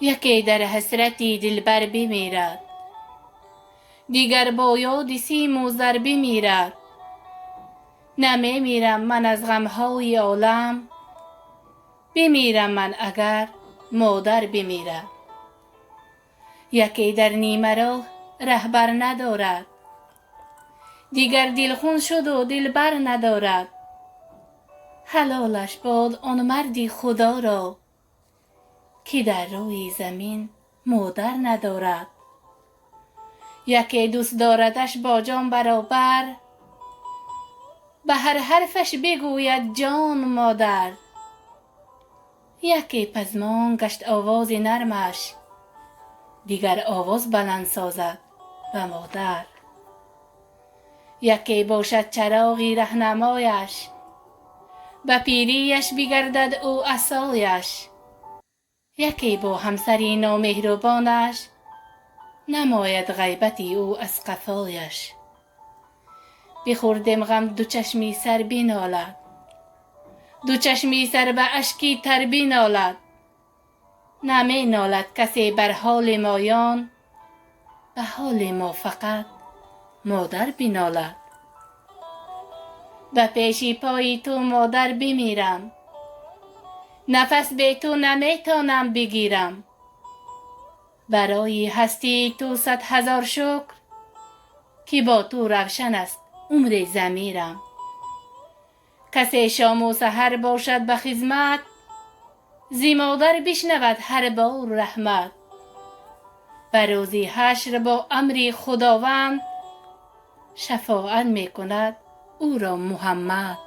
یکی در حسرتی دلبر بمیرد، دیگر با یاد سیم و زر بمیرد. نمی میرم من از غمهای عالم، بمیرم من اگر مادر بمیرد. یکی در نیمه راه رهبر ندارد، دیگر دلخون شد و دلبر ندارد. حلالش باد آن مردی خدا را، که در روی زمین مادر ندارد. یکی دوست داردش با جان برابر، به هر حرفش بگوید جان مادر. یکی پزمان گشت آواز نرمش، دیگر آواز بلند سازد به مادر. یکی باشد چراغی رهنمایش، به پیریش بگردد او عصایش. یکی با همسری نامهربانش، نماید غیبتی او از قفایش. بخوردم غم دو چشمی سر بینالد، دو چشمی سر به اشکی تر بینالد. نمی نالد کسی بر حال مایان، به حال ما فقط مادر بینالد. به پیش پای تو مادر بمیرم، نفس به تو نمیتانم بگیرم. برای هستی تو 100,000 شکر، که با تو روشن است عمر ضمیرم. کسی شام و سحر باشد به خدمت، ز مادر بشنود هر بار رحمت. به روز حشر با امر خداوند، شفاعت میکند او را محمد.